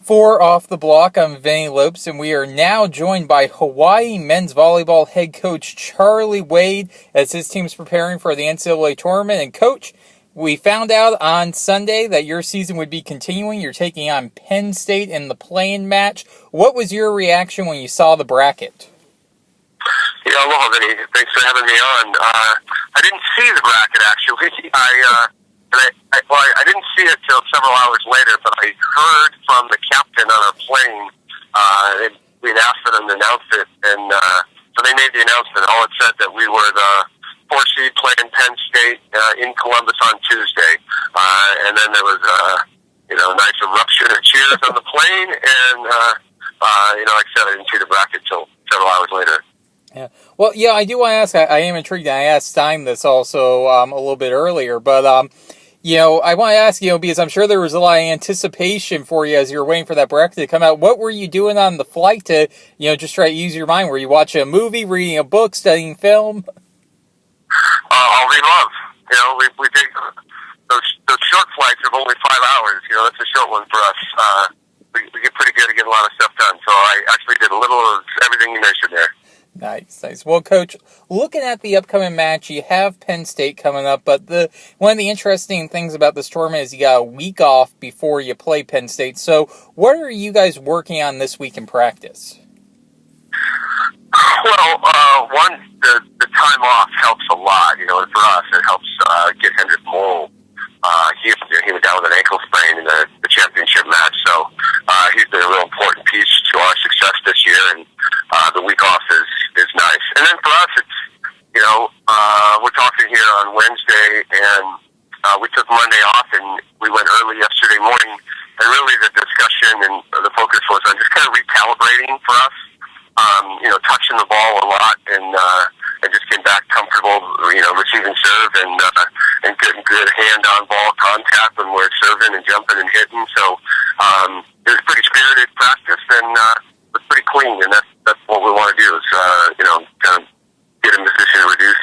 For Off the Block, I'm Vinny Lopes, and we are now joined by Hawaii men's volleyball head coach Charlie Wade as his team's preparing for the NCAA tournament. And Coach, we found out on Sunday that your season would be continuing. You're taking on Penn State in the play-in match. What was your reaction when you saw the bracket? Yeah, aloha, Vinny. Thanks for having me on. I didn't see the bracket, actually. I didn't see it till several hours later, but I heard from the captain on our plane. We'd asked for them to announce it, and so they made the announcement. All it said that we were the 4 seed playing Penn State in Columbus on Tuesday, and then there was a nice eruption of cheers on the plane, and like I said, I didn't see the bracket till several hours later. Yeah. Well, yeah, I do want to ask. I am intrigued. I asked Stein this also a little bit earlier, but I want to ask, because I'm sure there was a lot of anticipation for you as you were waiting for that bracket to come out. What were you doing on the flight to, just try to use your mind? Were you watching a movie, reading a book, studying film? All the above. We did those short flights of only 5 hours. That's a short one for us. We get pretty good at getting a lot of stuff done. So I actually did a little of everything you mentioned there. Nice. Well, Coach, looking at the upcoming match, you have Penn State coming up, but one of the interesting things about this tournament is you got a week off before you play Penn State. So what are you guys working on this week in practice? Well, the time off helps a lot. And for us, it helps get Hendrik Moll. He was down with an ankle sprain in the championship match, so he's been a real important piece to our success this year, and the week off is nice. And then for us, it's, we're talking here on Wednesday, and we took Monday off, and we went early yesterday morning, and really the discussion and the focus was on just kind of recalibrating for us, touching the ball a lot, and just getting back comfortable, receiving serve, and getting good hand-on ball contact when we're serving and jumping and hitting. So it was pretty spirited practice, and it was pretty clean, and that's what we want to do is, kind of get in position to reduce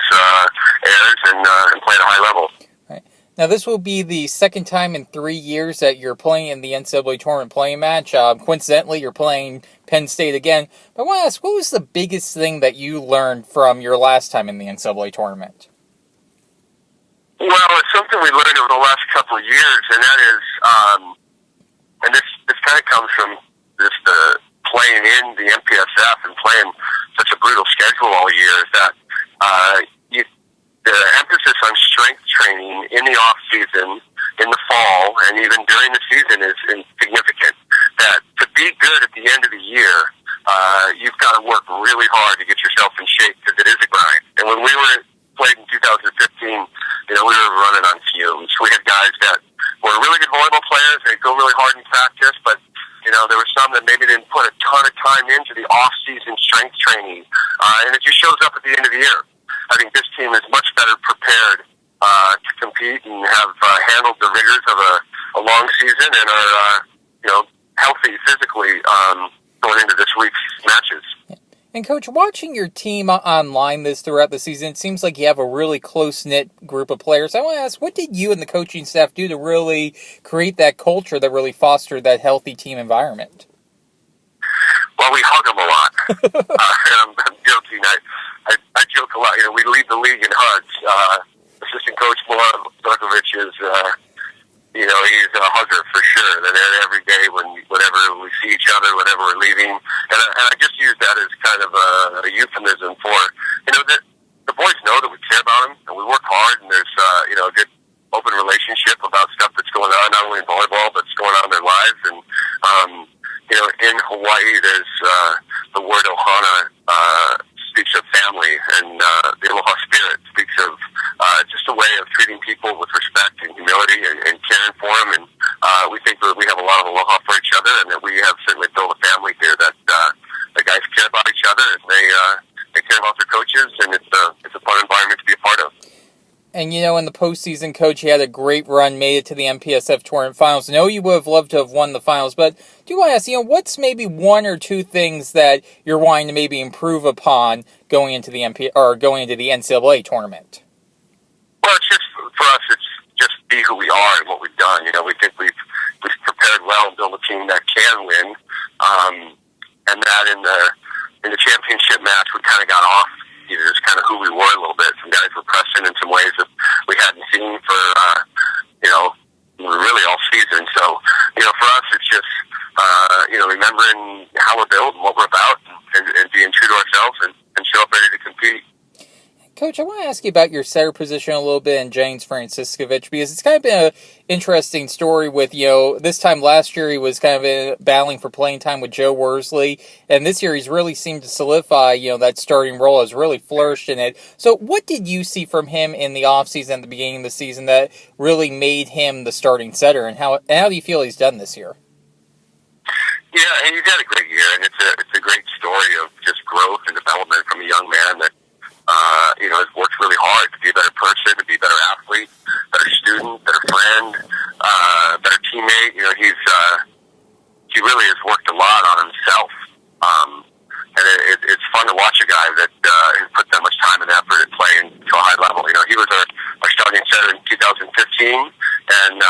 errors and play at a high level. Right. Now, this will be the second time in 3 years that you're playing in the NCAA tournament playing match. Coincidentally, you're playing Penn State again. But I want to ask, what was the biggest thing that you learned from your last time in the NCAA tournament? Well, it's something we learned over the last couple of years, and that is, and this kind of comes from just playing in the MPSF and playing such a brutal schedule all year, is that the emphasis on strength training in the off season, in the fall, and even during the season is significant. That to be good at the end of the year, you've got to work really hard to get yourself in shape because it is a grind. And when we played in 2015, we were running on fumes. We had guys that were really good volleyball players. They'd go really hard in practice, but there were some that maybe didn't put a ton of time into the off-season strength training, and it just shows up at the end of the year. I think this team is much better prepared to compete and have handled the rigors of a long season and are, healthy physically going into this week's matches. And Coach, watching your team online throughout the season, it seems like you have a really close-knit group of players. I want to ask, what did you and the coaching staff do to really create that culture that really fostered that healthy team environment? Well, we hug them a lot. I'm joking. I joke a lot. We lead the league in hugs. Assistant coach Markovic is, he's a hugger for sure. They're there every day whenever we see each other, whenever we're leaving. And I just use that as kind of a euphemism for, the boys know that we care about them and we work hard, and there's, a good open relationship about stuff that's going on, not only in volleyball, but it's going on in their lives. And, in Hawaii, there's the word ohana speaks of family, and the aloha spirit speaks of just a way of treating people with respect and humility and caring for them. And we think that we have a lot of aloha for each other, and that we have certainly built a family here that the guys care about each other, and they care about their coaches, and it's a fun environment to be a part of. And, in the postseason, Coach, you had a great run, made it to the MPSF tournament finals. I know you would have loved to have won the finals, but do you want to ask, what's maybe one or two things that you're wanting to maybe improve upon going into the NCAA tournament? Well, it's just, for us, it's just be who we are and what we've done. We think we've we've prepared well and built a team that can win. And that in the championship match, we kind of got off. Just kind of who we were a little bit. Some guys were pressing in some ways that we hadn't seen for really all season. So for us, it's just remembering how we're built and what we're about, and being true to ourselves and show up ready to compete. Coach, I want to ask you about your setter position a little bit and James Franciscovich, because it's kind of been an interesting story with, this time last year he was kind of battling for playing time with Joe Worsley, and this year he's really seemed to solidify, that starting role, has really flourished in it. So what did you see from him in the offseason at the beginning of the season that really made him the starting setter, and how do you feel he's done this year? Yeah, and he's had a great year, and it's a great story of just growth and development from a young man that has worked really hard to be a better person, to be a better athlete, better student, better friend, better teammate. He really has worked a lot on himself. And it's fun to watch a guy that has put that much time and effort at playing to a high level. He was our starting setter in 2015, and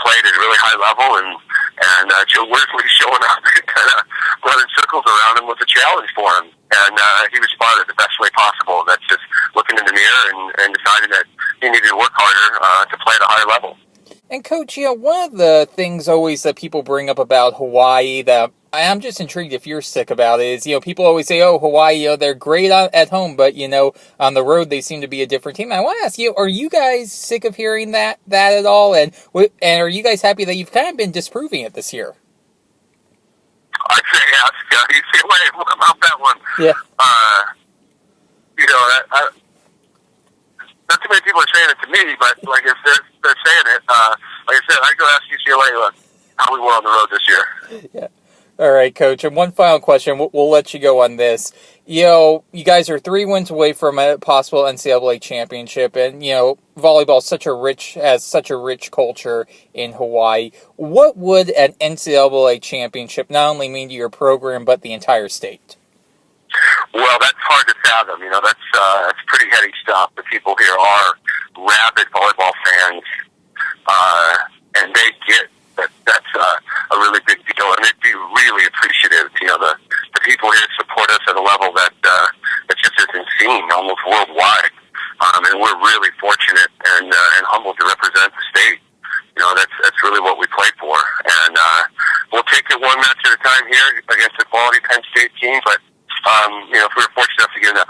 played at a really high level, and Joe Worsley showing up and kind of running circles around him was a challenge for him. And he responded the best way possible. That's just looking in the mirror and deciding that he needed to work harder to play at a higher level. And Coach, one of the things always that people bring up about Hawaii that I'm just intrigued if you're sick about it is, people always say, oh, Hawaii, they're great at home, but, on the road they seem to be a different team. I want to ask you, are you guys sick of hearing that at all? And are you guys happy that you've kind of been disproving it this year? I'd say ask UCLA about that one. Yeah. Not too many people are saying it to me, but if they're saying it, like I said, I'd go ask UCLA how we were on the road this year. Yeah. All right, Coach. And one final question. We'll let you go on this. You guys are 3 wins away from a possible NCAA championship, and volleyball has such a rich culture in Hawaii. What would an NCAA championship not only mean to your program but the entire state? Well, that's hard to fathom. That's pretty heady stuff. The people here are rabid volleyball fans, and they get that that's a really big deal, and they'd be really appreciative. The people here support us at a level that just isn't seen almost worldwide, and we're really fortunate and humbled to represent the state. That's really what we play for, and we'll take it one match at a time here against a quality Penn State team. But if we were fortunate enough to get in that